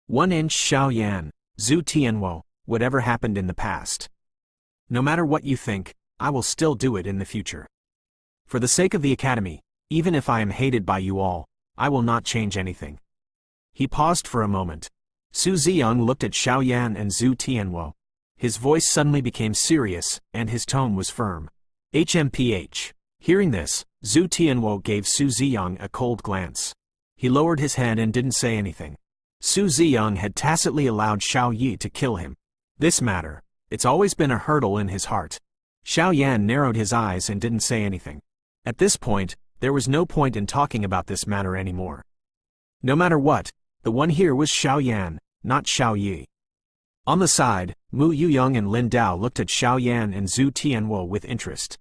1-inch Xiaoyan, Zhu Tianwo, whatever happened in the past. No matter what you think, I will still do it in the future. For the sake of the Academy, even if I am hated by you all, I will not change anything. He paused for a moment. Su Ziyang looked at Xiaoyan and Zhu Tianwo. His voice suddenly became serious, and his tone was firm. HMPH. Hearing this, Zhu Tianwo gave Su Ziyang a cold glance. He lowered his head and didn't say anything. Su Ziyang had tacitly allowed Xiao Yi to kill him. This matter, it's always been a hurdle in his heart. Xiaoyan narrowed his eyes and didn't say anything. At this point, there was no point in talking about this matter anymore. No matter what, the one here was Xiaoyan, not Xiao Yi. On the side, Mu Yuyong and Lin Dao looked at Xiaoyan and Zhu Tianwo with interest.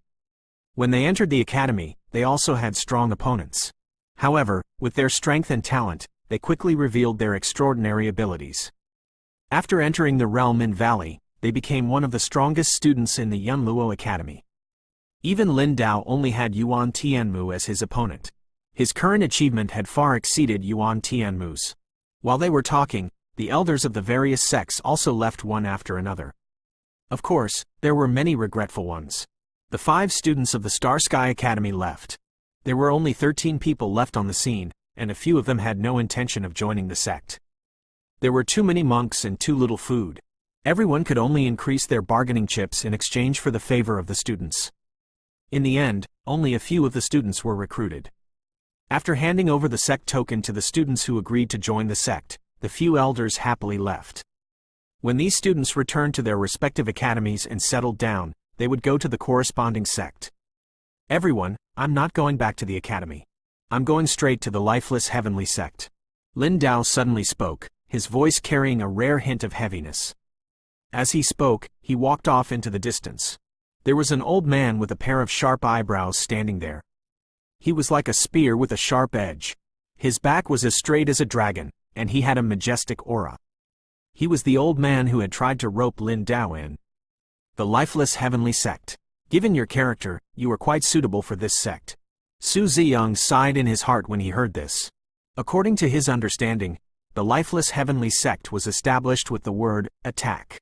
When they entered the academy, they also had strong opponents. However, with their strength and talent, they quickly revealed their extraordinary abilities. After entering the realm in Valley, they became one of the strongest students in the Yun Luo Academy. Even Lin Dao only had Yuan Tianmu as his opponent. His current achievement had far exceeded Yuan Tianmu's. While they were talking, the elders of the various sects also left one after another. Of course, there were many regretful ones. The 5 students of the Star Sky Academy left. There were only 13 people left on the scene, and a few of them had no intention of joining the sect. There were too many monks and too little food. Everyone could only increase their bargaining chips in exchange for the favor of the students. In the end, only a few of the students were recruited. After handing over the sect token to the students who agreed to join the sect, the few elders happily left. When these students returned to their respective academies and settled down, they would go to the corresponding sect. Everyone, I'm not going back to the academy. I'm going straight to the lifeless heavenly sect. Lin Dao suddenly spoke, his voice carrying a rare hint of heaviness. As he spoke, he walked off into the distance. There was an old man with a pair of sharp eyebrows standing there. He was like a spear with a sharp edge. His back was as straight as a dragon, and he had a majestic aura. He was the old man who had tried to rope Lin Dao in. The lifeless heavenly sect. Given your character, you are quite suitable for this sect. Su Ziyang sighed in his heart when he heard this. According to his understanding, the lifeless heavenly sect was established with the word, attack.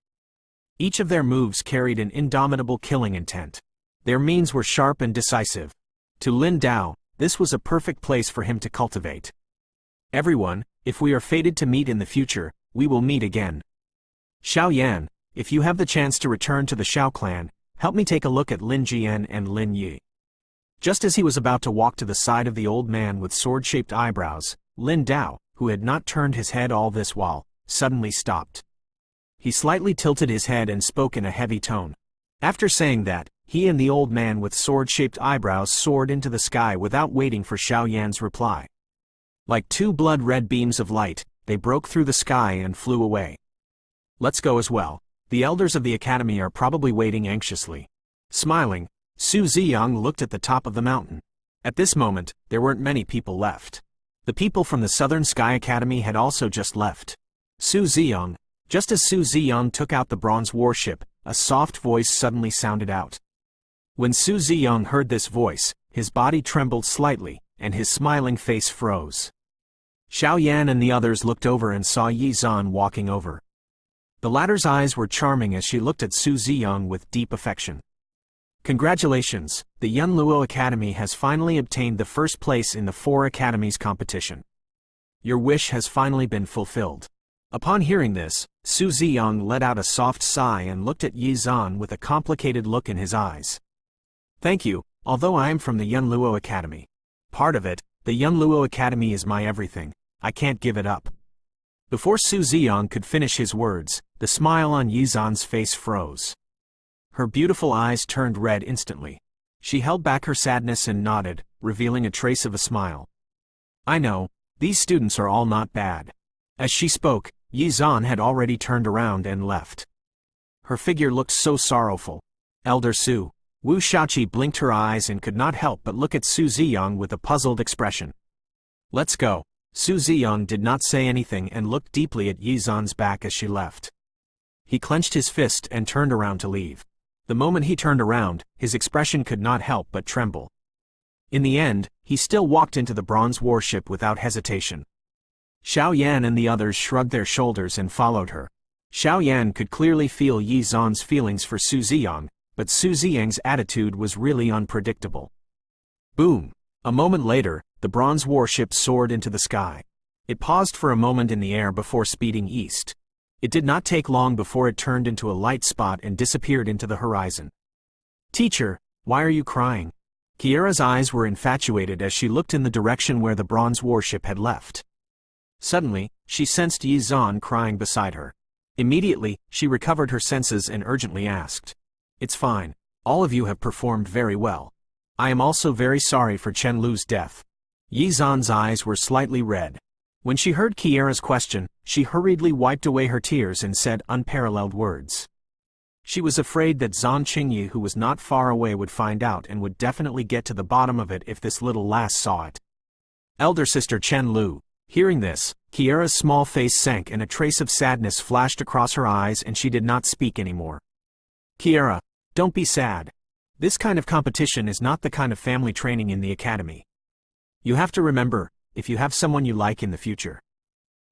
Each of their moves carried an indomitable killing intent. Their means were sharp and decisive. To Lin Dao, this was a perfect place for him to cultivate. Everyone, if we are fated to meet in the future, we will meet again. Xiaoyan, if you have the chance to return to the Xiao clan, help me take a look at Lin Jian and Lin Yi. Just as he was about to walk to the side of the old man with sword-shaped eyebrows, Lin Dao, who had not turned his head all this while, suddenly stopped. He slightly tilted his head and spoke in a heavy tone. After saying that, he and the old man with sword-shaped eyebrows soared into the sky without waiting for Xiaoyan's reply. Like 2 blood-red beams of light, they broke through the sky and flew away. Let's go as well. The elders of the academy are probably waiting anxiously. Smiling, Su Ziyang looked at the top of the mountain. At this moment, there weren't many people left. The people from the Southern Sky Academy had also just left. Su Ziyang. Just as Su Ziyang took out the bronze warship, a soft voice suddenly sounded out. When Su Ziyang heard this voice, his body trembled slightly, and his smiling face froze. Xiaoyan and the others looked over and saw Yi Zan walking over. The latter's eyes were charming as she looked at Su Ziyang with deep affection. Congratulations, the Yun Luo Academy has finally obtained the first place in the 4 academies competition. Your wish has finally been fulfilled. Upon hearing this, Su Ziyang let out a soft sigh and looked at Yi Zan with a complicated look in his eyes. Thank you, although I am from the Yun Luo Academy. Part of it, the Yun Luo Academy is my everything, I can't give it up. Before Su Ziyang could finish his words, the smile on Yi Zan's face froze. Her beautiful eyes turned red instantly. She held back her sadness and nodded, revealing a trace of a smile. I know, these students are all not bad. As she spoke, Yi Zan had already turned around and left. Her figure looked so sorrowful. Elder Su. Wu Shaoqi blinked her eyes and could not help but look at Su Ziyang with a puzzled expression. Let's go. Su Ziyang did not say anything and looked deeply at Yi Zan's back as she left. He clenched his fist and turned around to leave. The moment he turned around, his expression could not help but tremble. In the end, he still walked into the bronze warship without hesitation. Xiao Yan and the others shrugged their shoulders and followed her. Xiao Yan could clearly feel Yi Zan's feelings for Su Ziyang, but Su Ziyang's attitude was really unpredictable. Boom! A moment later, the bronze warship soared into the sky. It paused for a moment in the air before speeding east. It did not take long before it turned into a light spot and disappeared into the horizon. "Teacher, why are you crying?" Kiera's eyes were infatuated as she looked in the direction where the bronze warship had left. Suddenly, she sensed Yi Zan crying beside her. Immediately, she recovered her senses and urgently asked, "It's fine. All of you have performed very well. I am also very sorry for Chen Lu's death." Yi Zan's eyes were slightly red. When she heard Kiera's question, she hurriedly wiped away her tears and said unparalleled words. She was afraid that Zan Qingyi, who was not far away, would find out and would definitely get to the bottom of it if this little lass saw it. Elder sister Chen Lu. Hearing this, Kiera's small face sank and a trace of sadness flashed across her eyes and she did not speak anymore. "Kiera, don't be sad. This kind of competition is not the kind of family training in the academy. You have to remember, if you have someone you like in the future,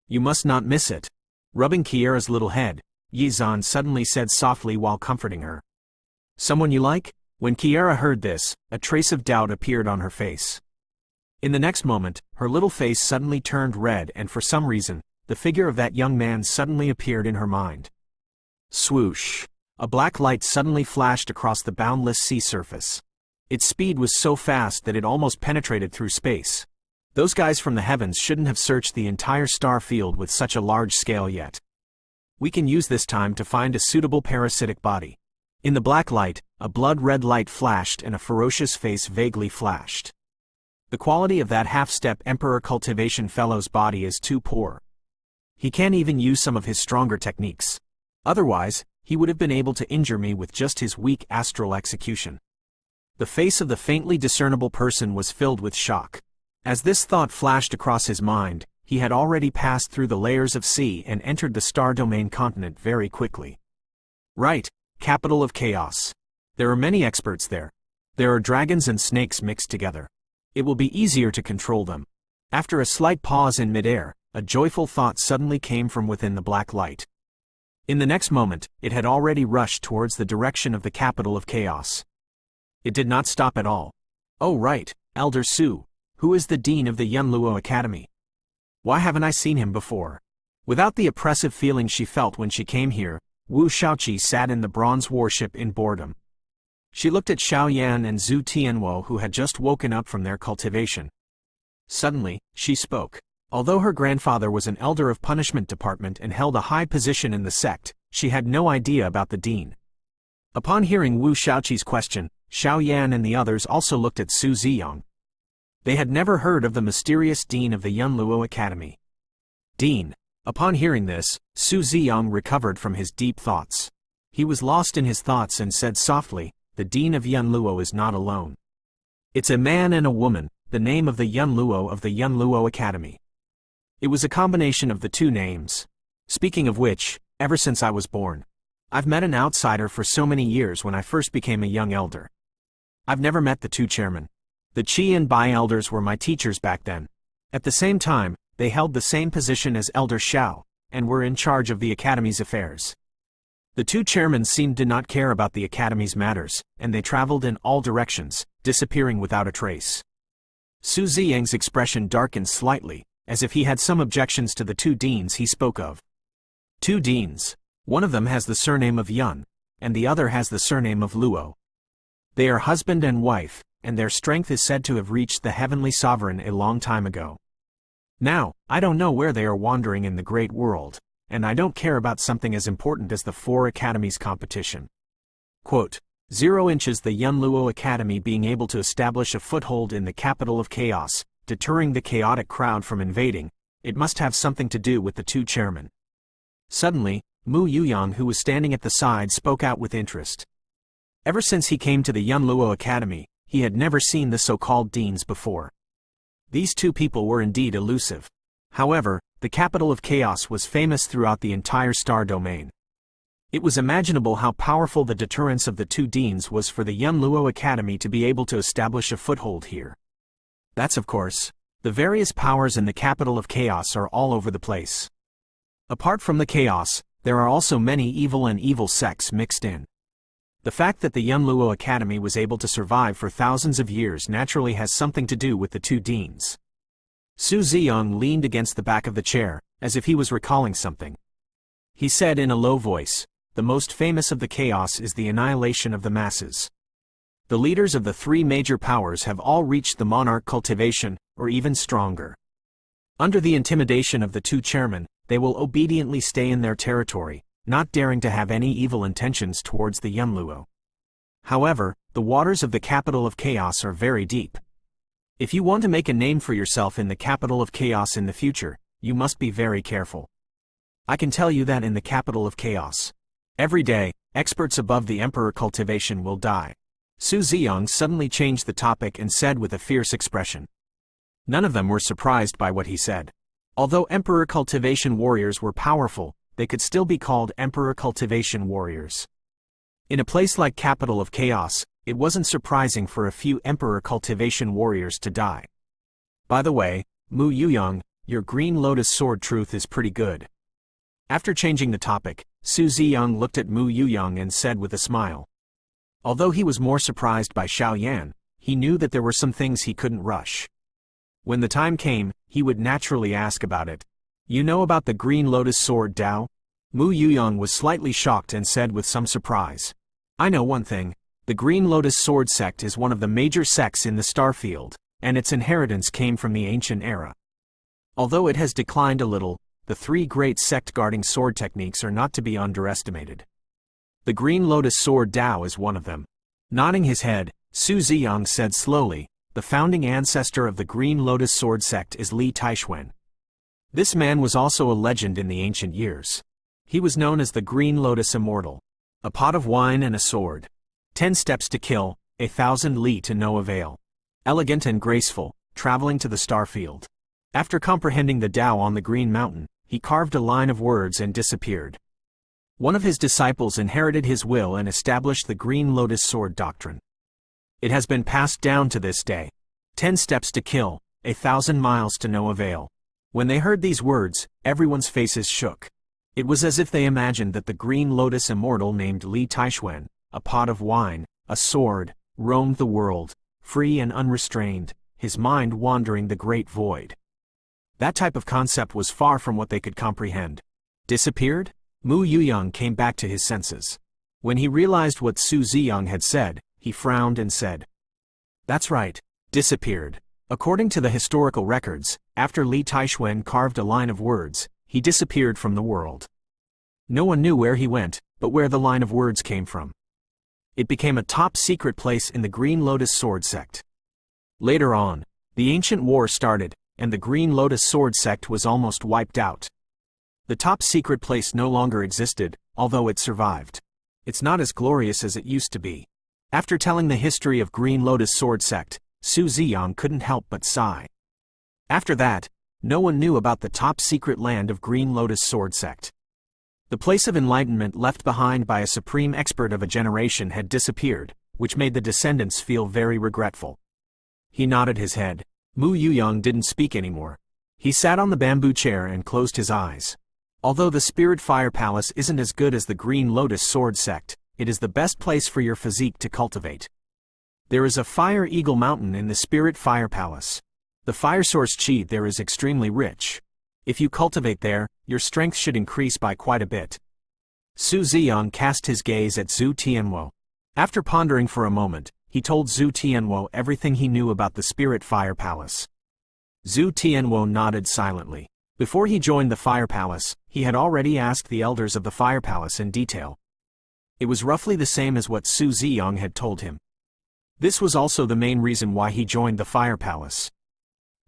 you must not miss it." Rubbing Kiera's little head, Yi Zan suddenly said softly while comforting her. "Someone you like?" When Kiera heard this, a trace of doubt appeared on her face. In the next moment, her little face suddenly turned red and for some reason, the figure of that young man suddenly appeared in her mind. Swoosh! A black light suddenly flashed across the boundless sea surface. Its speed was so fast that it almost penetrated through space. Those guys from the heavens shouldn't have searched the entire star field with such a large scale yet. We can use this time to find a suitable parasitic body. In the black light, a blood-red light flashed and a ferocious face vaguely flashed. The quality of that half-step Emperor Cultivation Fellow's body is too poor. He can't even use some of his stronger techniques. Otherwise, he would have been able to injure me with just his weak astral execution. The face of the faintly discernible person was filled with shock. As this thought flashed across his mind, he had already passed through the layers of sea and entered the star domain continent very quickly. Right, capital of chaos. There are many experts there. There are dragons and snakes mixed together. It will be easier to control them. After a slight pause in midair, a joyful thought suddenly came from within the black light. In the next moment, it had already rushed towards the direction of the capital of chaos. It did not stop at all. "Oh right, Elder Su. Who is the dean of the Yun Luo Academy? Why haven't I seen him before?" Without the oppressive feeling she felt when she came here, Wu Shaoqi sat in the bronze warship in boredom. She looked at Xiao Yan and Zhu Tianwo, who had just woken up from their cultivation. Suddenly, she spoke. Although her grandfather was an elder of punishment department and held a high position in the sect, she had no idea about the dean. Upon hearing Wu Shaoqi's question, Xiao Yan and the others also looked at Su Ziyang. They had never heard of the mysterious dean of the Yun Luo Academy. Dean. Upon hearing this, Su Ziyang recovered from his deep thoughts. He was lost in his thoughts and said softly, "The dean of Yun Luo is not alone. It's a man and a woman, the name of the Yun Luo of the Yun Luo Academy." It was a combination of the two names. Speaking of which, ever since I was born, I've met an outsider for so many years when I first became a young elder. I've never met the two chairmen. The Qi and Bai elders were my teachers back then. At the same time, they held the same position as Elder Xiao, and were in charge of the academy's affairs. The two chairmen seemed to not care about the academy's matters, and they traveled in all directions, disappearing without a trace. Su Ziyang's expression darkened slightly, as if he had some objections to the two deans he spoke of. Two deans. One of them has the surname of Yun, and the other has the surname of Luo. They are husband and wife, and their strength is said to have reached the heavenly sovereign a long time ago. Now, I don't know where they are wandering in the great world, and I don't care about something as important as the 4 academies competition. Quote, 0 inches the Yun Luo Academy being able to establish a foothold in the capital of chaos, deterring the chaotic crowd from invading, it must have something to do with the two chairmen. Suddenly, Mu Yuyang, who was standing at the side, spoke out with interest. Ever since he came to the Yun Luo Academy, he had never seen the so-called deans before. These two people were indeed elusive. However, the capital of chaos was famous throughout the entire star domain. It was imaginable how powerful the deterrence of the two deans was for the Yun Luo Academy to be able to establish a foothold here. That's of course The various powers in the capital of chaos are all over the place. Apart from the chaos, there are also many evil and evil sects mixed in. The fact that the Yun Luo Academy was able to survive for thousands of years naturally has something to do with the two deans. Su Ziyang leaned against the back of the chair, as if he was recalling something. He said in a low voice, "The most famous of the chaos is the annihilation of the masses. The leaders of the three major powers have all reached the monarch cultivation, or even stronger. Under the intimidation of the two chairmen, they will obediently stay in their territory, not daring to have any evil intentions towards the Yun Luo. However, the waters of the capital of chaos are very deep. If you want to make a name for yourself in the capital of chaos in the future, you must be very careful. I can tell you that in the capital of chaos, every day, experts above the emperor cultivation will die." Su Ziyang suddenly changed the topic and said with a fierce expression. None of them were surprised by what he said. Although emperor cultivation warriors were powerful, they could still be called emperor cultivation warriors. In a place like capital of chaos, it wasn't surprising for a few emperor cultivation warriors to die. By the way, Mu Yuyang, your green lotus sword truth is pretty good. After changing the topic, Su Ziyang looked at Mu Yuyang and said with a smile. Although he was more surprised by Xiao Yan, he knew that there were some things he couldn't rush. When the time came, he would naturally ask about it. "You know about the green lotus sword Dao?" Mu Yuyang was slightly shocked and said with some surprise. "I know one thing. The green lotus sword sect is one of the major sects in the starfield, and its inheritance came from the ancient era. Although it has declined a little, the three great sect guarding sword techniques are not to be underestimated. The green lotus sword Dao is one of them." Nodding his head, Su Ziyang said slowly, "The founding ancestor of the green lotus sword sect is Li Taixuan. This man was also a legend in the ancient years. He was known as the Green Lotus Immortal. A pot of wine and a sword. 10 steps to kill, 1,000 li to no avail. Elegant and graceful, traveling to the starfield. After comprehending the Tao on the Green Mountain, he carved a line of words and disappeared. One of his disciples inherited his will and established the Green Lotus Sword doctrine. It has been passed down to this day. 10 steps to kill, 1,000 miles to no avail." When they heard these words, everyone's faces shook. It was as if they imagined that the Green Lotus Immortal named Li Taixuan, a pot of wine, a sword, roamed the world, free and unrestrained, his mind wandering the great void. That type of concept was far from what they could comprehend. Disappeared? Mu Yuyang came back to his senses. When he realized what Su Ziyang had said, he frowned and said, "That's right, disappeared. According to the historical records, after Li Taixuan carved a line of words, he disappeared from the world. No one knew where he went, but where the line of words came from. It became a top-secret place in the Green Lotus Sword Sect. Later on, the ancient war started, and the Green Lotus Sword Sect was almost wiped out. The top-secret place no longer existed, although it survived. It's not as glorious as it used to be." After telling the history of Green Lotus Sword Sect, Su Ziyang couldn't help but sigh. After that, no one knew about the top-secret land of Green Lotus Sword Sect. The place of enlightenment left behind by a supreme expert of a generation had disappeared, which made the descendants feel very regretful. He nodded his head. Mu Yuyang didn't speak anymore. He sat on the bamboo chair and closed his eyes. Although the Spirit Fire Palace isn't as good as the Green Lotus Sword Sect, it is the best place for your physique to cultivate. There is a Fire Eagle Mountain in the Spirit Fire Palace. The fire source chi there is extremely rich. If you cultivate there, your strength should increase by quite a bit." Su Ziyang cast his gaze at Zhu Tianwo. After pondering for a moment, he told Zhu Tianwo everything he knew about the Spirit Fire Palace. Zhu Tianwo nodded silently. Before he joined the Fire Palace, he had already asked the elders of the Fire Palace in detail. It was roughly the same as what Su Ziyang had told him. This was also the main reason why he joined the Fire Palace.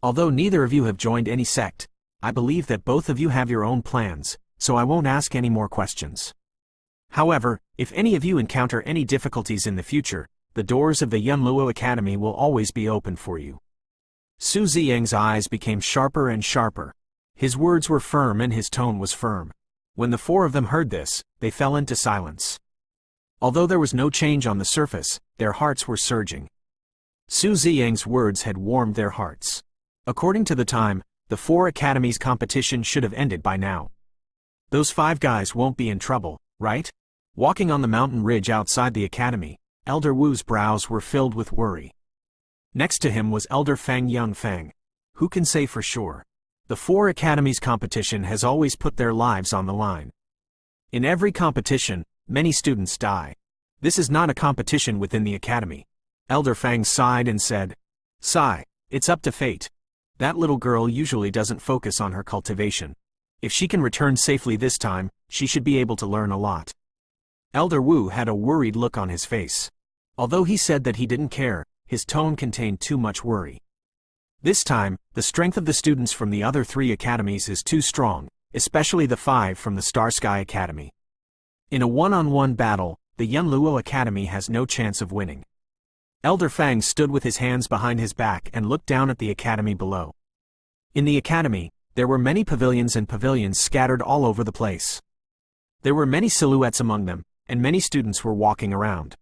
Although neither of you have joined any sect, I believe that both of you have your own plans, so I won't ask any more questions. However, if any of you encounter any difficulties in the future, the doors of the Yun Luo Academy will always be open for you." Su Ziyang's eyes became sharper and sharper. His words were firm and his tone was firm. When the four of them heard this, they fell into silence. Although there was no change on the surface, their hearts were surging. Su Ziyang's words had warmed their hearts. According to the time, the 4 academies competition should have ended by now. Those 5 guys won't be in trouble, right? Walking on the mountain ridge outside the academy, Elder Wu's brows were filled with worry. Next to him was Elder Fang Young Fang. Who can say for sure? The 4 academies competition has always put their lives on the line. In every competition, many students die. This is not a competition within the academy. Elder Fang sighed and said, "Sigh, it's up to fate. That little girl usually doesn't focus on her cultivation. If she can return safely this time, she should be able to learn a lot." Elder Wu had a worried look on his face. Although he said that he didn't care, his tone contained too much worry. This time, the strength of the students from the other 3 academies is too strong, especially the 5 from the Star Sky Academy. In a one-on-one battle, the Yun Luo Academy has no chance of winning. Elder Fang stood with his hands behind his back and looked down at the academy below. In the academy, there were many pavilions and pavilions scattered all over the place. There were many silhouettes among them, and many students were walking around.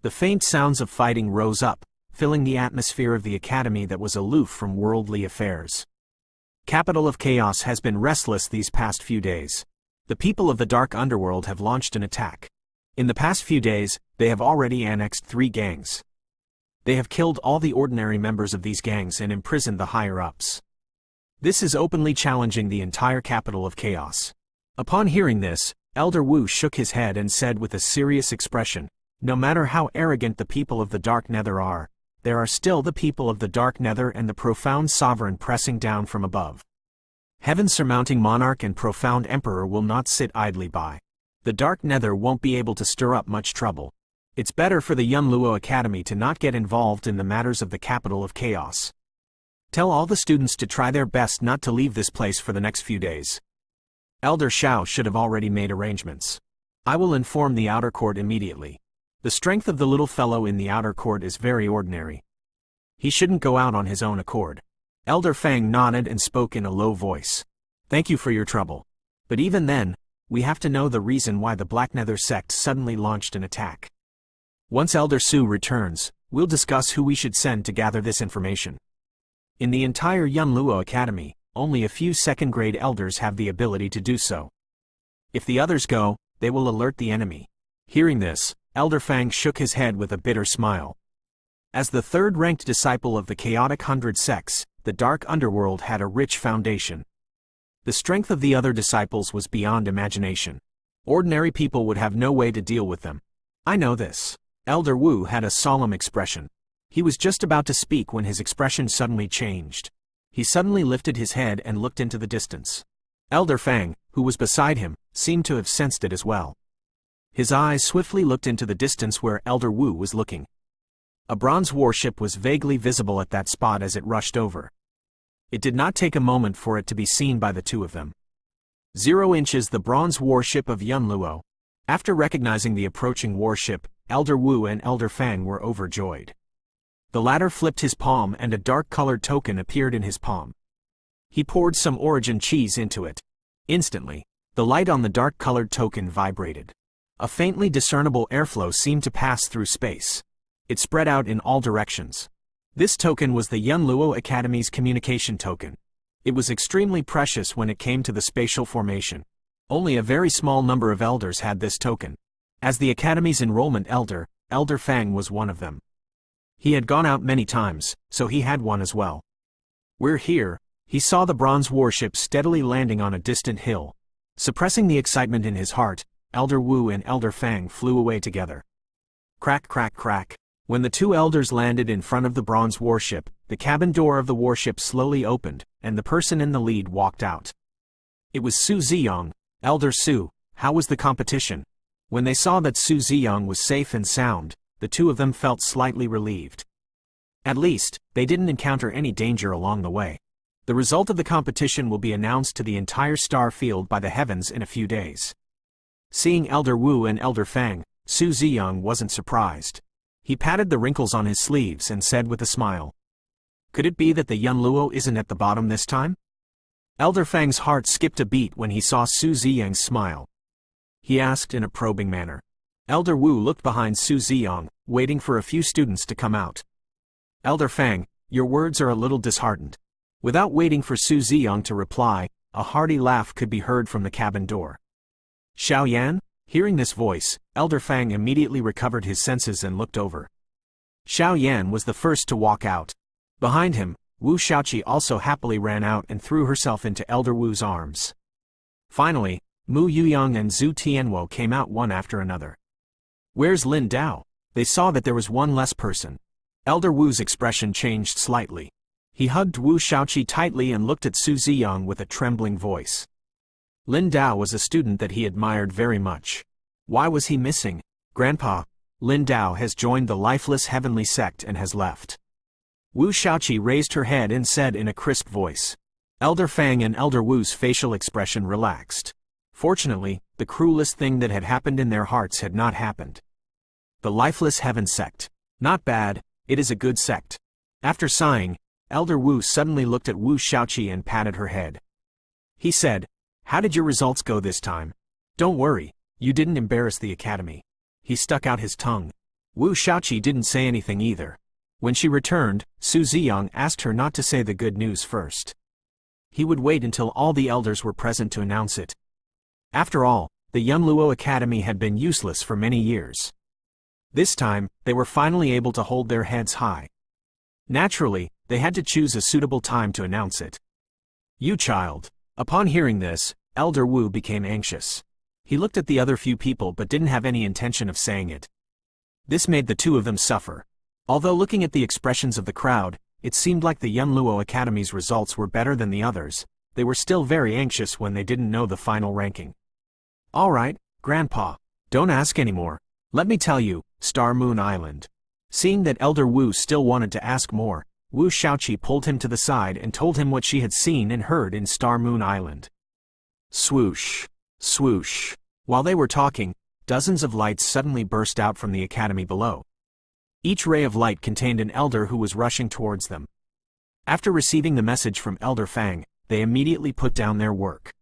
The faint sounds of fighting rose up, filling the atmosphere of the academy that was aloof from worldly affairs. Capital of Chaos has been restless these past few days. The people of the dark underworld have launched an attack. In the past few days, they have already annexed 3 gangs. They have killed all the ordinary members of these gangs and imprisoned the higher-ups. This is openly challenging the entire capital of Chaos. Upon hearing this, Elder Wu shook his head and said with a serious expression, "No matter how arrogant the people of the Dark Nether are, there are still the people of the Dark Nether and the profound sovereign pressing down from above. Heaven's surmounting monarch and profound emperor will not sit idly by. The Dark Nether won't be able to stir up much trouble. It's better for the Yun Luo Academy to not get involved in the matters of the capital of Chaos. Tell all the students to try their best not to leave this place for the next few days." Elder Shao should have already made arrangements. "I will inform the outer court immediately. The strength of the little fellow in the outer court is very ordinary. He shouldn't go out on his own accord." Elder Fang nodded and spoke in a low voice. "Thank you for your trouble. But even then, we have to know the reason why the Black Nether sect suddenly launched an attack. Once Elder Su returns, we'll discuss who we should send to gather this information." In the entire Yun Luo Academy, only a few second-grade elders have the ability to do so. If the others go, they will alert the enemy. Hearing this, Elder Fang shook his head with a bitter smile. As the 3rd-ranked disciple of the chaotic 100 sects, the dark underworld had a rich foundation. The strength of the other disciples was beyond imagination. Ordinary people would have no way to deal with them. "I know this." Elder Wu had a solemn expression. He was just about to speak when his expression suddenly changed. He suddenly lifted his head and looked into the distance. Elder Fang, who was beside him, seemed to have sensed it as well. His eyes swiftly looked into the distance where Elder Wu was looking. A bronze warship was vaguely visible at that spot as it rushed over. It did not take a moment for it to be seen by the 2 of them. 0 inches the bronze warship of Yun Luo. After recognizing the approaching warship, Elder Wu and Elder Fang were overjoyed. The latter flipped his palm and a dark-colored token appeared in his palm. He poured some origin cheese into it. Instantly, the light on the dark-colored token vibrated. A faintly discernible airflow seemed to pass through space. It spread out in all directions. This token was the Yun Luo Academy's communication token. It was extremely precious when it came to the spatial formation. Only a very small number of elders had this token. As the Academy's enrollment elder, Elder Fang was one of them. He had gone out many times, so he had one as well. "We're here." He saw the bronze warship steadily landing on a distant hill. Suppressing the excitement in his heart, Elder Wu and Elder Fang flew away together. Crack, crack, crack. When the 2 elders landed in front of the bronze warship, the cabin door of the warship slowly opened, and the person in the lead walked out. It was Su Ziyang. "Elder Su, how was the competition?" When they saw that Su Ziyang was safe and sound, the 2 of them felt slightly relieved. At least, they didn't encounter any danger along the way. The result of the competition will be announced to the entire star field by the heavens in a few days. Seeing Elder Wu and Elder Fang, Su Ziyang wasn't surprised. He patted the wrinkles on his sleeves and said with a smile, "Could it be that the Yun Luo isn't at the bottom this time?" Elder Fang's heart skipped a beat when he saw Su Ziyang's smile. He asked in a probing manner. Elder Wu looked behind Su Ziyang, waiting for a few students to come out. "Elder Fang, your words are a little disheartened. Without waiting for Su Ziyang to reply, a hearty laugh could be heard from the cabin door. Xiao Yan? Hearing this voice, Elder Fang immediately recovered his senses and looked over. Xiao Yan was the first to walk out. Behind him, Wu Shaoqi also happily ran out and threw herself into Elder Wu's arms. Finally, Mu Yuyang and Zhu Tianwo came out one after another. Where's Lin Dao? They saw that there was one less person. Elder Wu's expression changed slightly. He hugged Wu Shaoqi tightly and looked at Su Ziyang with a trembling voice. Lin Dao was a student that he admired very much. Why was he missing? Grandpa, Lin Dao has joined the lifeless heavenly sect and has left. Wu Shaoqi raised her head and said in a crisp voice. Elder Fang and Elder Wu's facial expression relaxed. Fortunately, the cruelest thing that had happened in their hearts had not happened. The lifeless heaven sect. Not bad, it is a good sect. After sighing, Elder Wu suddenly looked at Wu Shaoqi and patted her head. He said, "How did your results go this time? Don't worry, you didn't embarrass the academy." He stuck out his tongue. Wu Shaoqi didn't say anything either. When she returned, Su Ziyang asked her not to say the good news first. He would wait until all the elders were present to announce it. After all, the Yun Luo Academy had been useless for many years. This time, they were finally able to hold their heads high. Naturally, they had to choose a suitable time to announce it. You child. Upon hearing this, Elder Wu became anxious. He looked at the other few people but didn't have any intention of saying it. This made the two of them suffer. Although looking at the expressions of the crowd, it seemed like the Yun Luo Academy's results were better than the others, they were still very anxious when they didn't know the final ranking. All right, Grandpa. Don't ask anymore. Let me tell you, Star Moon Island. Seeing that Elder Wu still wanted to ask more, Wu Shaoqi pulled him to the side and told him what she had seen and heard in Star Moon Island. Swoosh. Swoosh. While they were talking, dozens of lights suddenly burst out from the academy below. Each ray of light contained an elder who was rushing towards them. After receiving the message from Elder Fang, they immediately put down their work.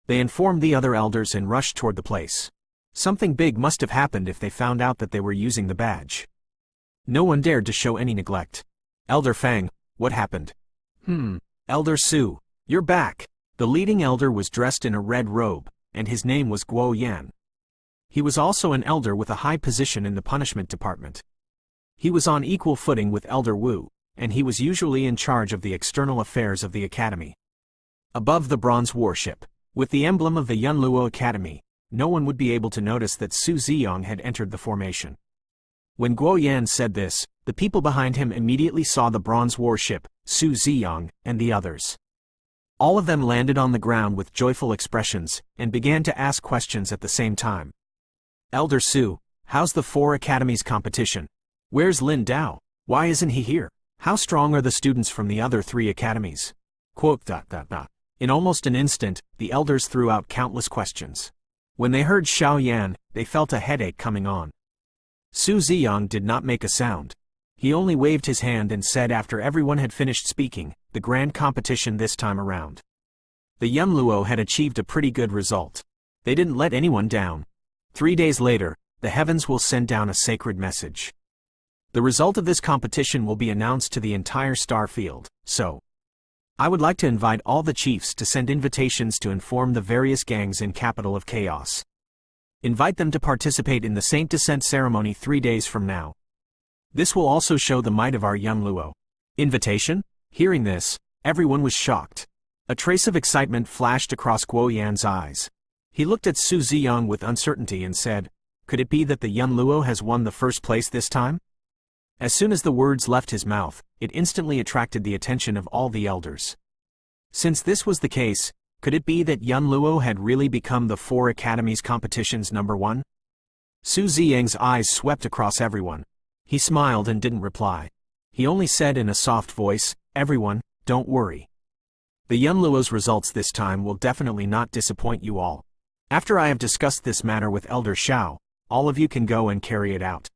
They informed the other elders and rushed toward the place. Something big must have happened if they found out that they were using the badge. No one dared to show any neglect. Elder Fang, what happened? Elder Su, you're back. The leading elder was dressed in a red robe, and his name was Guo Yan. He was also an elder with a high position in the punishment department. He was on equal footing with Elder Wu, and he was usually in charge of the external affairs of the academy. Above the bronze warship, with the emblem of the Yun Luo Academy, no one would be able to notice that Su Ziyang had entered the formation. When Guo Yan said this, the people behind him immediately saw the bronze warship, Su Ziyang, and the others. All of them landed on the ground with joyful expressions, and began to ask questions at the same time. Elder Su, how's the 4 academies competition? Where's Lin Dao? Why isn't he here? How strong are the students from the other 3 academies? In almost an instant, the elders threw out countless questions. When they heard Xiao Yan, they felt a headache coming on. Su Ziyang did not make a sound. He only waved his hand and said after everyone had finished speaking, the grand competition this time around. The Yun Luo had achieved a pretty good result. They didn't let anyone down. 3 days later, the heavens will send down a sacred message. The result of this competition will be announced to the entire star field, so I would like to invite all the chiefs to send invitations to inform the various gangs in Capital of Chaos. Invite them to participate in the Saint Descent ceremony 3 days from now. This will also show the might of our Yun Luo. Invitation? Hearing this, everyone was shocked. A trace of excitement flashed across Guo Yan's eyes. He looked at Su Ziyang with uncertainty and said, could it be that the Yun Luo has won the first place this time? As soon as the words left his mouth, it instantly attracted the attention of all the elders. Since this was the case, could it be that Yun Luo had really become the 4 academies competition's #1? Su Ziyang's eyes swept across everyone. He smiled and didn't reply. He only said in a soft voice, everyone, don't worry. The Yun Luo's results this time will definitely not disappoint you all. After I have discussed this matter with Elder Xiao, all of you can go and carry it out.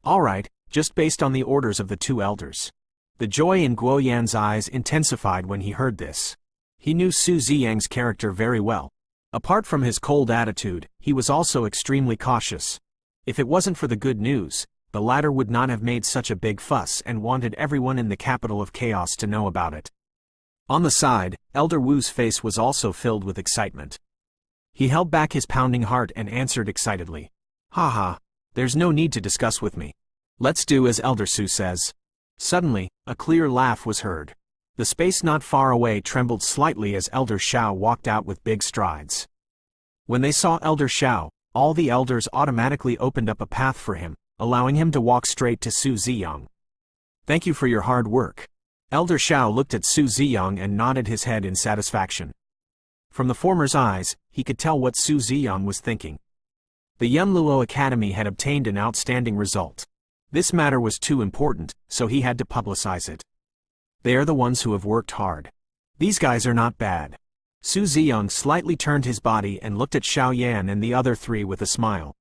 Alright, just based on the orders of the 2 elders. The joy in Guo Yan's eyes intensified when he heard this. He knew Su Ziyang's character very well. Apart from his cold attitude, he was also extremely cautious. If it wasn't for the good news, the latter would not have made such a big fuss and wanted everyone in the Capital of Chaos to know about it. On the side, Elder Wu's face was also filled with excitement. He held back his pounding heart and answered excitedly. Haha, there's no need to discuss with me. Let's do as Elder Su says. Suddenly, a clear laugh was heard. The space not far away trembled slightly as Elder Shao walked out with big strides. When they saw Elder Shao, all the elders automatically opened up a path for him, allowing him to walk straight to Su Ziyang. Thank you for your hard work. Elder Shao looked at Su Ziyang and nodded his head in satisfaction. From the former's eyes, he could tell what Su Ziyang was thinking. The Yun Luo Academy had obtained an outstanding result. This matter was too important, so he had to publicize it. They are the ones who have worked hard. These guys are not bad. Su Ziyang slightly turned his body and looked at Xiao Yan and the other three with a smile.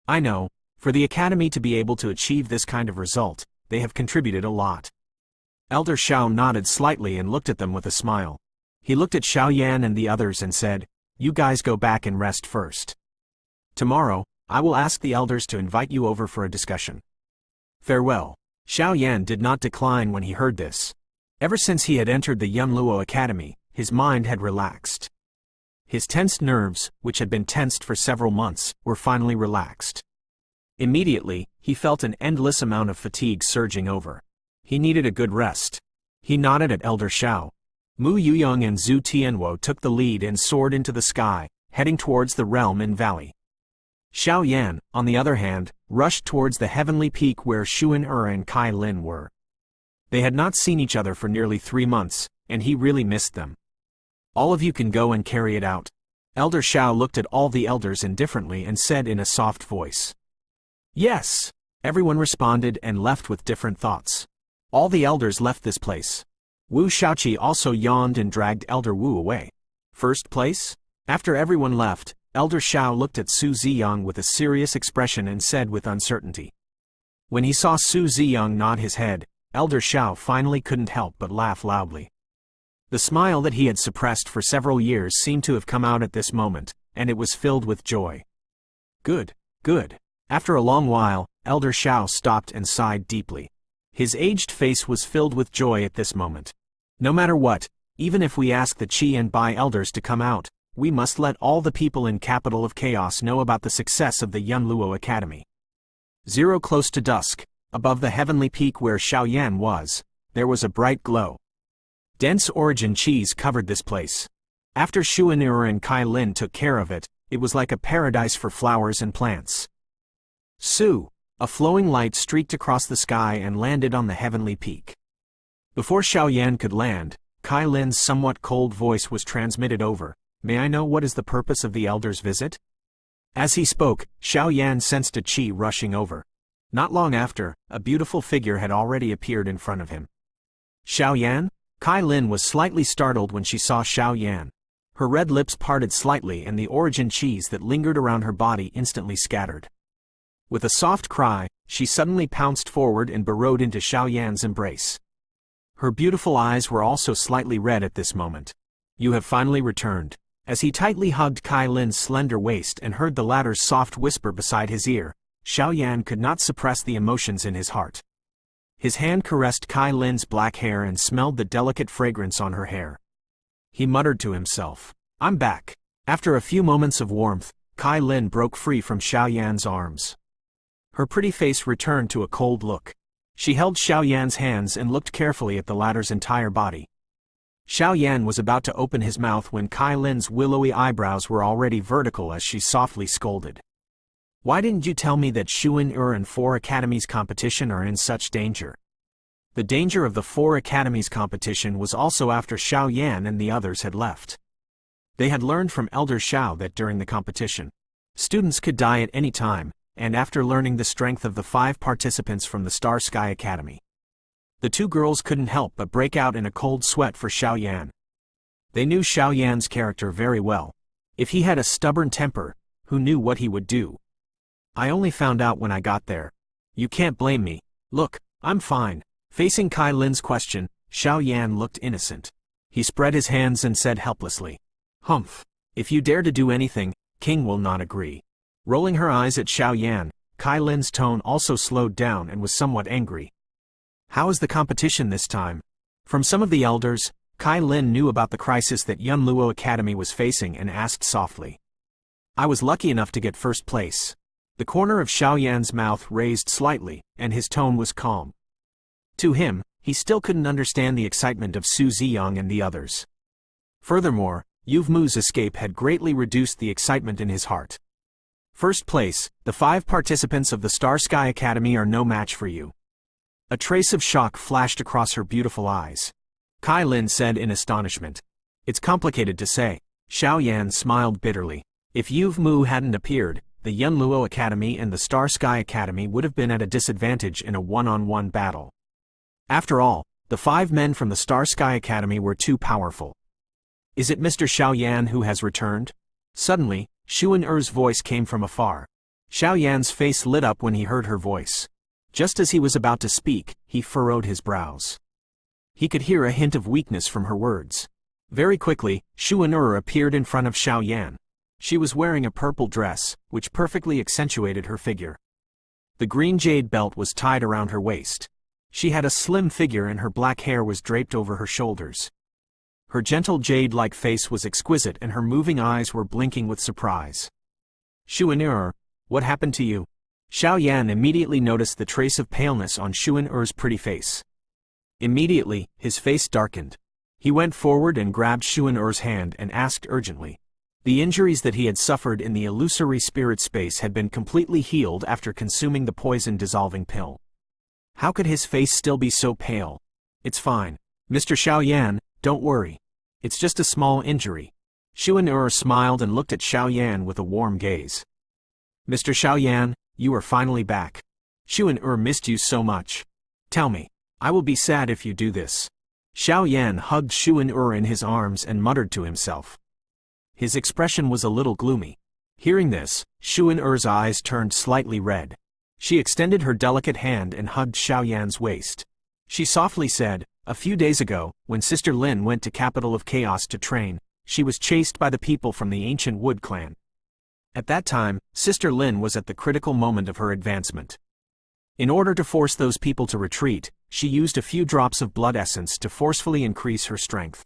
I know, for the Academy to be able to achieve this kind of result, they have contributed a lot. Elder Shao nodded slightly and looked at them with a smile. He looked at Xiao Yan and the others and said, You guys go back and rest first. Tomorrow, I will ask the elders to invite you over for a discussion. Farewell. Xiao Yan did not decline when he heard this. Ever since he had entered the Yun Luo Academy, his mind had relaxed. His tensed nerves, which had been tensed for several months, were finally relaxed. Immediately, he felt an endless amount of fatigue surging over. He needed a good rest. He nodded at Elder Shao. Mu Yuyong and Zhu Tianwo took the lead and soared into the sky, heading towards the realm in valley. Xiao Yan, on the other hand, rushed towards the heavenly peak where Xuan and Kai Lin were. They had not seen each other for nearly 3 months, and he really missed them. All of you can go and carry it out. Elder Shao looked at all the elders indifferently and said in a soft voice. Yes! Everyone responded and left with different thoughts. All the elders left this place. Wu Shaoqi also yawned and dragged Elder Wu away. First place? After everyone left, Elder Shao looked at Su Ziyang with a serious expression and said with uncertainty. When he saw Su Ziyang nod his head, Elder Shao finally couldn't help but laugh loudly. The smile that he had suppressed for several years seemed to have come out at this moment, and it was filled with joy. Good, good. After a long while, Elder Shao stopped and sighed deeply. His aged face was filled with joy at this moment. No matter what, even if we ask the Qi and Bai elders to come out, we must let all the people in Capital of Chaos know about the success of the Yun Luo Academy. Close to dusk, above the heavenly peak where Xiao Yan was, there was a bright glow. Dense origin cheese covered this place. After Xuan'er and Kai Lin took care of it, it was like a paradise for flowers and plants. Su! A flowing light streaked across the sky and landed on the heavenly peak. Before Xiao Yan could land, Kai Lin's somewhat cold voice was transmitted over. May I know what is the purpose of the elder's visit? As he spoke, Xiao Yan sensed a qi rushing over. Not long after, a beautiful figure had already appeared in front of him. Xiao Yan? Kai Lin was slightly startled when she saw Xiao Yan. Her red lips parted slightly and the origin qis that lingered around her body instantly scattered. With a soft cry, she suddenly pounced forward and burrowed into Xiao Yan's embrace. Her beautiful eyes were also slightly red at this moment. You have finally returned. As he tightly hugged Kai Lin's slender waist and heard the latter's soft whisper beside his ear, Xiao Yan could not suppress the emotions in his heart. His hand caressed Kai Lin's black hair and smelled the delicate fragrance on her hair. He muttered to himself, I'm back. After a few moments of warmth, Kai Lin broke free from Xiao Yan's arms. Her pretty face returned to a cold look. She held Xiao Yan's hands and looked carefully at the latter's entire body. Xiao Yan was about to open his mouth when Kai Lin's willowy eyebrows were already vertical as she softly scolded. Why didn't you tell me that Xuan'er and 4 Academies competition are in such danger? The danger of the 4 Academies competition was also after Xiao Yan and the others had left. They had learned from Elder Shao that during the competition, students could die at any time, and after learning the strength of the 5 participants from the Star Sky Academy, the 2 girls couldn't help but break out in a cold sweat for Xiao Yan. They knew Xiao Yan's character very well. If he had a stubborn temper, who knew what he would do? I only found out when I got there. You can't blame me. Look, I'm fine. Facing Kai Lin's question, Xiao Yan looked innocent. He spread his hands and said helplessly, Humph. If you dare to do anything, King will not agree. Rolling her eyes at Xiao Yan, Kai Lin's tone also slowed down and was somewhat angry. How is the competition this time? From some of the elders, Kai Lin knew about the crisis that Yun Luo Academy was facing and asked softly. I was lucky enough to get first place. The corner of Xiao Yan's mouth raised slightly, and his tone was calm. To him, he still couldn't understand the excitement of Su Ziyang and the others. Furthermore, Yu Mu's escape had greatly reduced the excitement in his heart. First place, the 5 participants of the Star Sky Academy are no match for you. A trace of shock flashed across her beautiful eyes. Kai Lin said in astonishment. It's complicated to say. Xiao Yan smiled bitterly. If Yu Mu hadn't appeared, the Yun Luo Academy and the Star Sky Academy would have been at a disadvantage in a one-on-one battle. After all, the 5 men from the Star Sky Academy were too powerful. Is it Mr. Xiao Yan who has returned? Suddenly, Xuan-Er's voice came from afar. Xiao Yan's face lit up when he heard her voice. Just as he was about to speak, he furrowed his brows. He could hear a hint of weakness from her words. Very quickly, Xuan-Er appeared in front of Xiao Yan. She was wearing a purple dress, which perfectly accentuated her figure. The green jade belt was tied around her waist. She had a slim figure and her black hair was draped over her shoulders. Her gentle jade-like face was exquisite and her moving eyes were blinking with surprise. Xuan-Er, what happened to you? Xiao Yan immediately noticed the trace of paleness on Xuan-Er's pretty face. Immediately, his face darkened. He went forward and grabbed Xuan-Er's hand and asked urgently. The injuries that he had suffered in the illusory spirit space had been completely healed after consuming the poison-dissolving pill. How could his face still be so pale? It's fine. Mr. Xiao Yan, don't worry. It's just a small injury. Xuan-Er smiled and looked at Xiao Yan with a warm gaze. Mr. Xiao Yan, you are finally back. Xuan-Er missed you so much. Tell me, I will be sad if you do this. Xiao Yan hugged Xuan-Er in his arms and muttered to himself. His expression was a little gloomy. Hearing this, Xuan-Er's eyes turned slightly red. She extended her delicate hand and hugged Xiao Yan's waist. She softly said, a few days ago, when Sister Lin went to Capital of Chaos to train, she was chased by the people from the ancient Wood clan. At that time, Sister Lin was at the critical moment of her advancement. In order to force those people to retreat, she used a few drops of blood essence to forcefully increase her strength.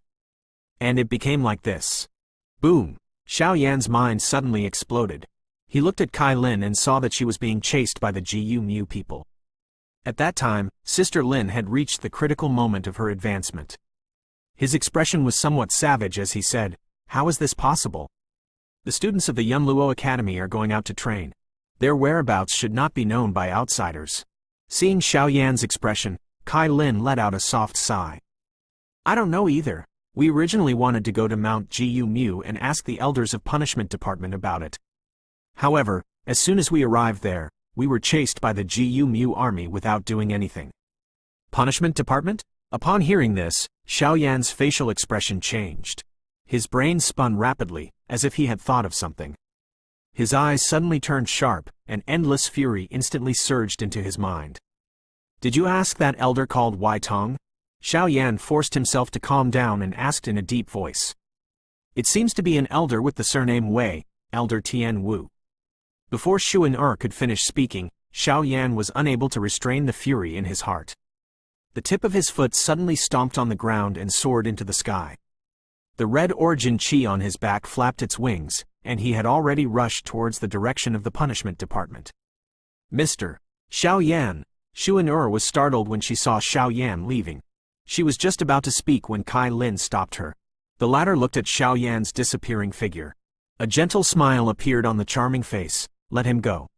And it became like this. Boom! Xiao Yan's mind suddenly exploded. He looked at Kai Lin and saw that she was being chased by the Gu Mu people. At that time, Sister Lin had reached the critical moment of her advancement. His expression was somewhat savage as he said, how is this possible? The students of the Yun Luo Academy are going out to train. Their whereabouts should not be known by outsiders. Seeing Xiao Yan's expression, Kai Lin let out a soft sigh. I don't know either. We originally wanted to go to Mount Gu Mu and ask the elders of Punishment Department about it. However, as soon as we arrived there, we were chased by the Gu Mu army without doing anything. Punishment Department? Upon hearing this, Xiao Yan's facial expression changed. His brain spun rapidly, as if he had thought of something. His eyes suddenly turned sharp, and endless fury instantly surged into his mind. Did you ask that elder called Wai Tong? Xiao Yan forced himself to calm down and asked in a deep voice. It seems to be an elder with the surname Wei, Elder Tian Wu. Before Xuan-Er could finish speaking, Xiao Yan was unable to restrain the fury in his heart. The tip of his foot suddenly stomped on the ground and soared into the sky. The red origin chi on his back flapped its wings, and he had already rushed towards the direction of the Punishment Department. Mr. Xiao Yan! Xuan-Er was startled when she saw Xiao Yan leaving. She was just about to speak when Kai Lin stopped her. The latter looked at Xiao Yan's disappearing figure. A gentle smile appeared on the charming face. Let him go.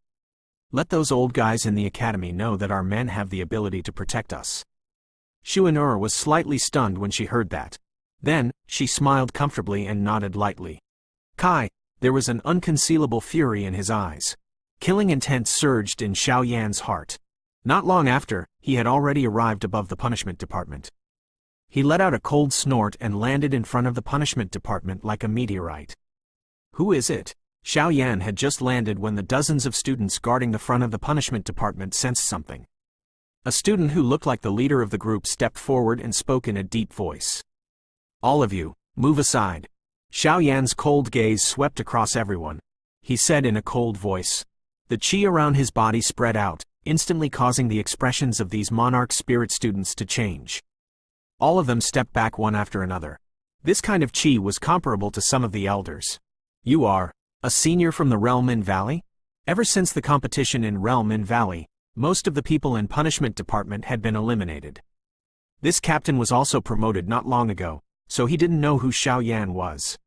Let those old guys in the academy know that our men have the ability to protect us. Xuan-Er was slightly stunned when she heard that. Then, she smiled comfortably and nodded lightly. Kai, there was an unconcealable fury in his eyes. Killing intent surged in Xiao Yan's heart. Not long after, he had already arrived above the Punishment Department. He let out a cold snort and landed in front of the Punishment Department like a meteorite. Who is it? Xiao Yan had just landed when the dozens of students guarding the front of the Punishment Department sensed something. A student who looked like the leader of the group stepped forward and spoke in a deep voice. All of you, move aside. Xiao Yan's cold gaze swept across everyone. He said in a cold voice. The chi around his body spread out, instantly causing the expressions of these monarch spirit students to change. All of them stepped back one after another. This kind of chi was comparable to some of the elders. You are a senior from the Realm in Valley? Ever since the competition in Realm in Valley, most of the people in Punishment Department had been eliminated. This captain was also promoted not long ago, so he didn't know who Xiao Yan was.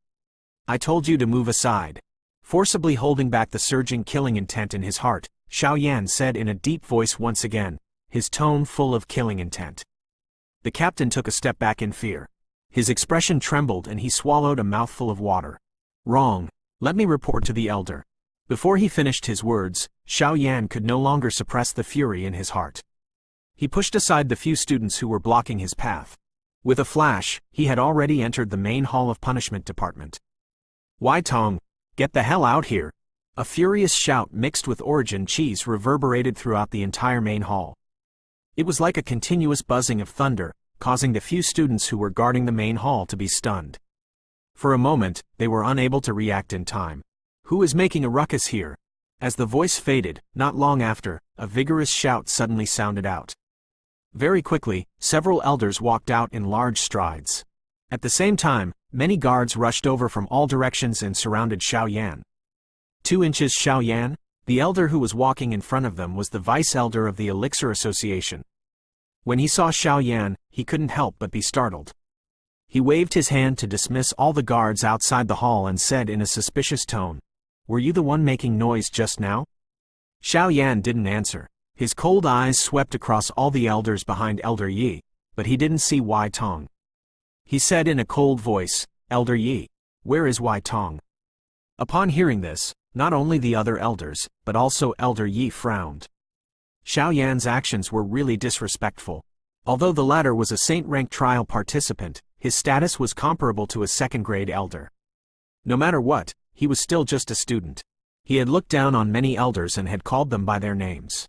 I told you to move aside. Forcibly holding back the surging killing intent in his heart, Xiao Yan said in a deep voice once again, his tone full of killing intent. The captain took a step back in fear. His expression trembled and he swallowed a mouthful of water. Wrong. Let me report to the elder. Before he finished his words, Xiao Yan could no longer suppress the fury in his heart. He pushed aside the few students who were blocking his path. With a flash, he had already entered the main hall of Punishment Department. Wai Tong, get the hell out here! A furious shout mixed with origin cheese reverberated throughout the entire main hall. It was like a continuous buzzing of thunder, causing the few students who were guarding the main hall to be stunned. For a moment, they were unable to react in time. Who is making a ruckus here? As the voice faded, not long after, a vigorous shout suddenly sounded out. Very quickly, several elders walked out in large strides. At the same time, many guards rushed over from all directions and surrounded Xiao Yan. 2 inches Xiao Yan? The elder who was walking in front of them was the vice-elder of the Elixir Association. When he saw Xiao Yan, he couldn't help but be startled. He waved his hand to dismiss all the guards outside the hall and said in a suspicious tone, "Were you the one making noise just now?" Xiao Yan didn't answer. His cold eyes swept across all the elders behind Elder Yi, but he didn't see Wai Tong. He said in a cold voice, "Elder Yi, where is Wai Tong?" Upon hearing this, not only the other elders, but also Elder Yi frowned. Xiao Yan's actions were really disrespectful. Although the latter was a saint-rank trial participant, his status was comparable to a second-grade elder. No matter what, he was still just a student. He had looked down on many elders and had called them by their names.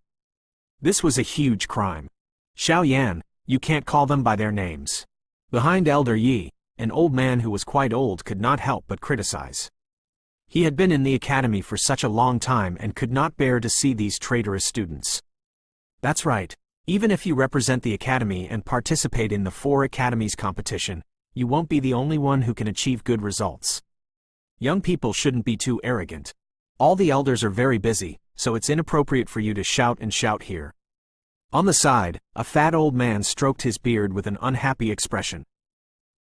This was a huge crime. Xiao Yan, you can't call them by their names. Behind Elder Yi, an old man who was quite old could not help but criticize. He had been in the academy for such a long time and could not bear to see these traitorous students. That's right, even if you represent the academy and participate in the 4 academies competition, you won't be the only one who can achieve good results. Young people shouldn't be too arrogant. All the elders are very busy, so it's inappropriate for you to shout and shout here. On the side, a fat old man stroked his beard with an unhappy expression.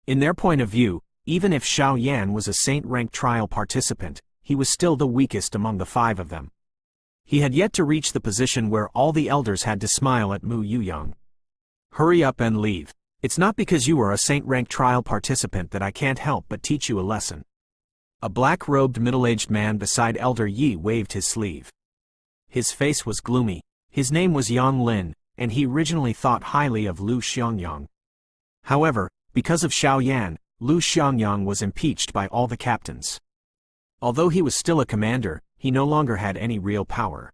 In their point of view, even if Xiao Yan was a saint-rank trial participant, he was still the weakest among the 5 of them. He had yet to reach the position where all the elders had to smile at Mu Yuyang. Hurry up and leave. It's not because you are a saint-rank trial participant that I can't help but teach you a lesson. A black-robed middle-aged man beside Elder Yi waved his sleeve. His face was gloomy. His name was Yang Lin, and he originally thought highly of Lu Xiangyang. However, because of Xiao Yan, Lu Xiangyang was impeached by all the captains. Although he was still a commander, he no longer had any real power.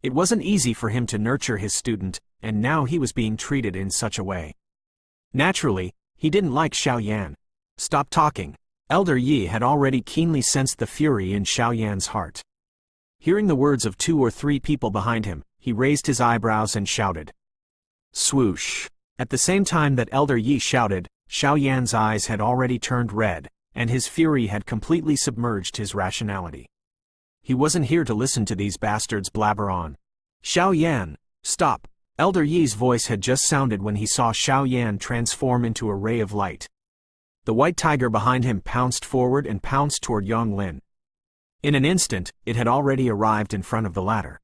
It wasn't easy for him to nurture his student, and now he was being treated in such a way. Naturally, he didn't like Xiao Yan. Stop talking. Elder Yi had already keenly sensed the fury in Xiao Yan's heart. Hearing the words of 2 or 3 people behind him, he raised his eyebrows and shouted. Swoosh! At the same time that Elder Yi shouted, Xiao Yan's eyes had already turned red, and his fury had completely submerged his rationality. He wasn't here to listen to these bastards blabber on. Xiao Yan, stop! Elder Yi's voice had just sounded when he saw Xiao Yan transform into a ray of light. The white tiger behind him pounced forward and pounced toward Yang Lin. In an instant, it had already arrived in front of the latter.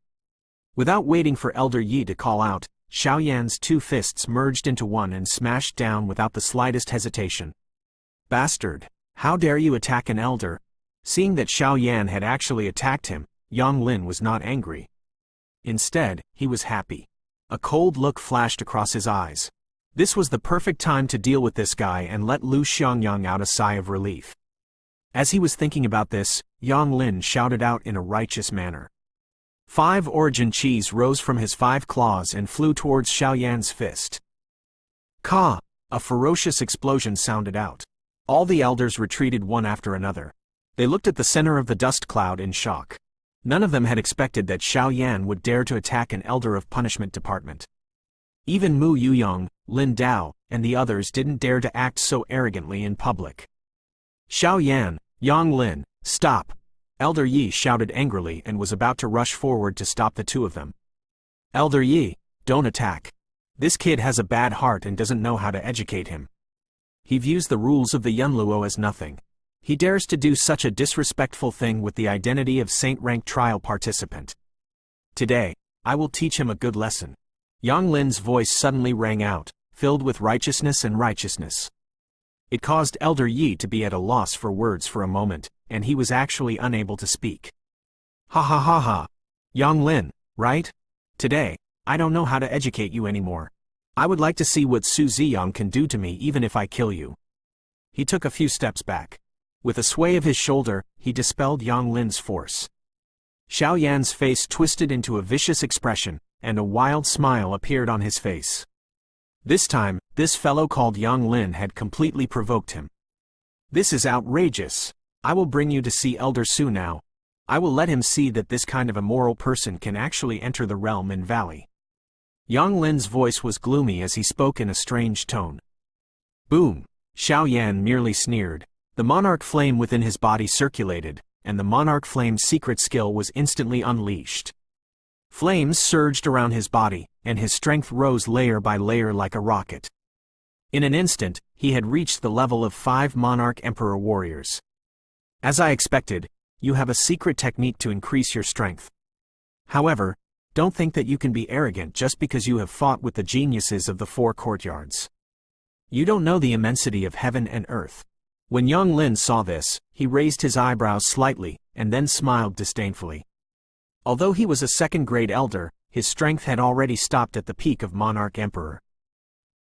Without waiting for Elder Yi to call out, Xiao Yan's 2 fists merged into one and smashed down without the slightest hesitation. Bastard! How dare you attack an elder? Seeing that Xiao Yan had actually attacked him, Yang Lin was not angry. Instead, he was happy. A cold look flashed across his eyes. This was the perfect time to deal with this guy and let Lu Xiangyang out a sigh of relief. As he was thinking about this, Yang Lin shouted out in a righteous manner. 5 origin cheese rose from his 5 claws and flew towards Xiao Yan's fist. Ka! A ferocious explosion sounded out. All the elders retreated one after another. They looked at the center of the dust cloud in shock. None of them had expected that Xiao Yan would dare to attack an elder of Punishment Department. Even Mu Yuyang, Lin Dao, and the others didn't dare to act so arrogantly in public. Xiao Yan, Yang Lin, stop! Elder Yi shouted angrily and was about to rush forward to stop the two of them. Elder Yi, don't attack. This kid has a bad heart and doesn't know how to educate him. He views the rules of the Yun Luo as nothing. He dares to do such a disrespectful thing with the identity of Saint rank trial participant. Today, I will teach him a good lesson. Yang Lin's voice suddenly rang out, filled with righteousness and righteousness. It caused Elder Yi to be at a loss for words for a moment, and he was actually unable to speak. Ha ha ha ha. Yang Lin, right? Today, I don't know how to educate you anymore. I would like to see what Su Ziyang can do to me even if I kill you. He took a few steps back. With a sway of his shoulder, he dispelled Yang Lin's force. Xiao Yan's face twisted into a vicious expression, and a wild smile appeared on his face. This time, this fellow called Yang Lin had completely provoked him. This is outrageous. I will bring you to see Elder Su now. I will let him see that this kind of immoral person can actually enter the realm in Valley. Yang Lin's voice was gloomy as he spoke in a strange tone. Boom! Xiao Yan merely sneered. The monarch flame within his body circulated, and the monarch flame's secret skill was instantly unleashed. Flames surged around his body, and his strength rose layer by layer like a rocket. In an instant, he had reached the level of 5 Monarch Emperor warriors. As I expected, you have a secret technique to increase your strength. However, don't think that you can be arrogant just because you have fought with the geniuses of the 4 courtyards. You don't know the immensity of heaven and earth. When Yang Lin saw this, he raised his eyebrows slightly, and then smiled disdainfully. Although he was a second-grade elder, his strength had already stopped at the peak of Monarch Emperor.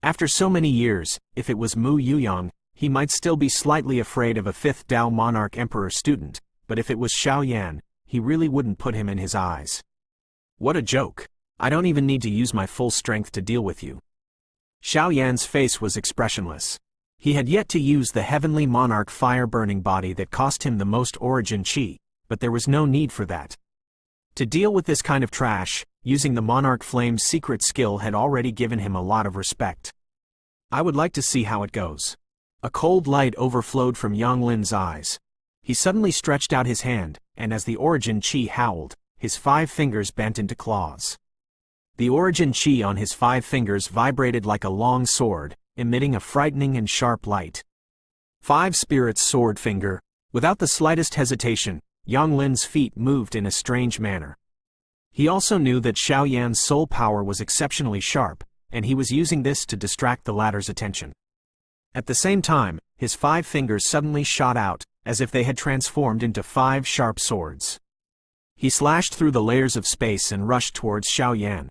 After so many years, if it was Mu Yuyang, he might still be slightly afraid of a 5th Dao Monarch Emperor student, but if it was Xiao Yan, he really wouldn't put him in his eyes. What a joke! I don't even need to use my full strength to deal with you. Xiao Yan's face was expressionless. He had yet to use the heavenly monarch fire-burning body that cost him the most origin chi, but there was no need for that. To deal with this kind of trash, using the monarch flame's secret skill had already given him a lot of respect. I would like to see how it goes. A cold light overflowed from Yang Lin's eyes. He suddenly stretched out his hand, and as the origin chi howled, his 5 fingers bent into claws. The origin chi on his 5 fingers vibrated like a long sword, emitting a frightening and sharp light. 5 Spirits Sword Finger. Without the slightest hesitation, Yang Lin's feet moved in a strange manner. He also knew that Xiao Yan's soul power was exceptionally sharp, and he was using this to distract the latter's attention. At the same time, his 5 fingers suddenly shot out, as if they had transformed into 5 sharp swords. He slashed through the layers of space and rushed towards Xiao Yan.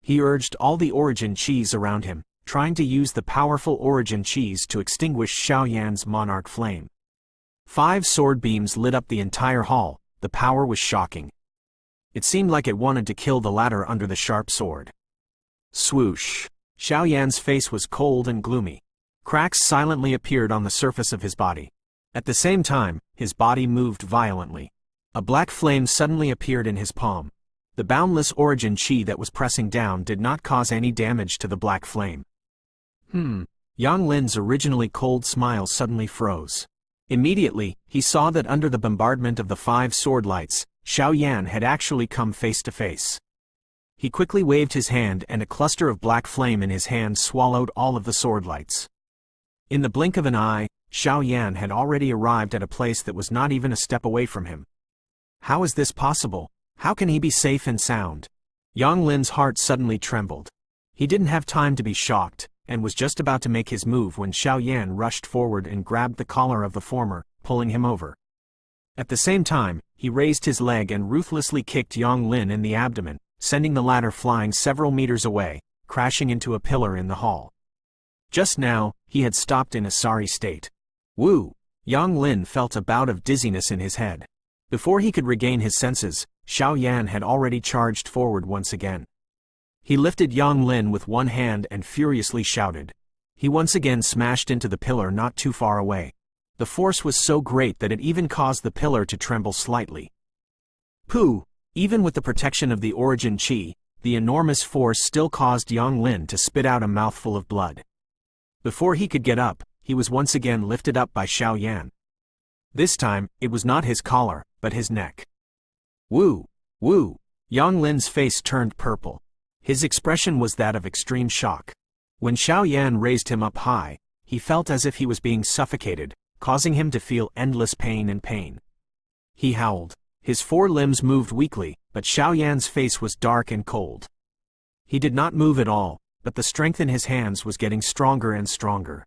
He urged all the origin chis around him, trying to use the powerful origin chis to extinguish Xiao Yan's monarch flame. 5 sword beams lit up the entire hall. The power was shocking. It seemed like it wanted to kill the latter under the sharp sword. Swoosh! Xiao Yan's face was cold and gloomy. Cracks silently appeared on the surface of his body. At the same time, his body moved violently. A black flame suddenly appeared in his palm. The boundless origin chi that was pressing down did not cause any damage to the black flame. Yang Lin's originally cold smile suddenly froze. Immediately, he saw that under the bombardment of the 5 sword lights, Xiao Yan had actually come face to face. He quickly waved his hand and a cluster of black flame in his hand swallowed all of the sword lights. In the blink of an eye, Xiao Yan had already arrived at a place that was not even a step away from him. How is this possible? How can he be safe and sound? Yang Lin's heart suddenly trembled. He didn't have time to be shocked, and was just about to make his move when Xiao Yan rushed forward and grabbed the collar of the former, pulling him over. At the same time, he raised his leg and ruthlessly kicked Yang Lin in the abdomen, sending the latter flying several meters away, crashing into a pillar in the hall. Just now, he had stopped in a sorry state. Woo! Yang Lin felt a bout of dizziness in his head. Before he could regain his senses, Xiao Yan had already charged forward once again. He lifted Yang Lin with one hand and furiously shouted. He once again smashed into the pillar not too far away. The force was so great that it even caused the pillar to tremble slightly. Pooh! Even with the protection of the origin chi, the enormous force still caused Yang Lin to spit out a mouthful of blood. Before he could get up, he was once again lifted up by Xiao Yan. This time, it was not his collar, but his neck. Woo! Woo! Yang Lin's face turned purple. His expression was that of extreme shock. When Xiao Yan raised him up high, he felt as if he was being suffocated, causing him to feel endless pain and pain. He howled. His four limbs moved weakly, but Xiao Yan's face was dark and cold. He did not move at all, but the strength in his hands was getting stronger and stronger.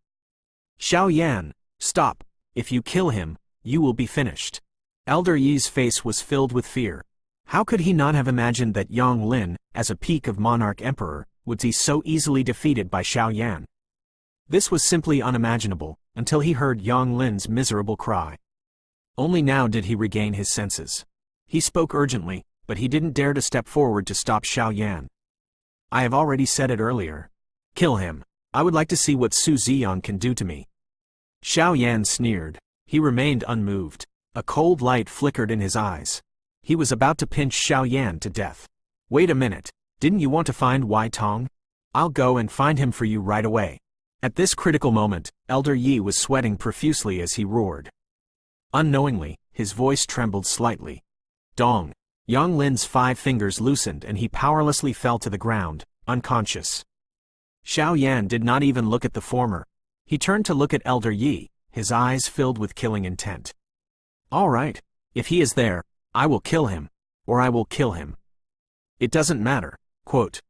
Xiao Yan, stop! If you kill him, you will be finished. Elder Yi's face was filled with fear. How could he not have imagined that Yang Lin, as a peak of monarch emperor, would be so easily defeated by Xiao Yan? This was simply unimaginable, until he heard Yang Lin's miserable cry. Only now did he regain his senses. He spoke urgently, but he didn't dare to step forward to stop Xiao Yan. I have already said it earlier. Kill him. I would like to see what Su Ziyan can do to me. Xiao Yan sneered. He remained unmoved. A cold light flickered in his eyes. He was about to pinch Xiao Yan to death. Wait a minute, didn't you want to find Wai Tong? I'll go and find him for you right away. At this critical moment, Elder Yi was sweating profusely as he roared. Unknowingly, his voice trembled slightly. Dong! Yang Lin's 5 fingers loosened and he powerlessly fell to the ground, unconscious. Xiao Yan did not even look at the former. He turned to look at Elder Yi, his eyes filled with killing intent. All right, if he is there, I will kill him, or I will kill him. It doesn't matter. Quote,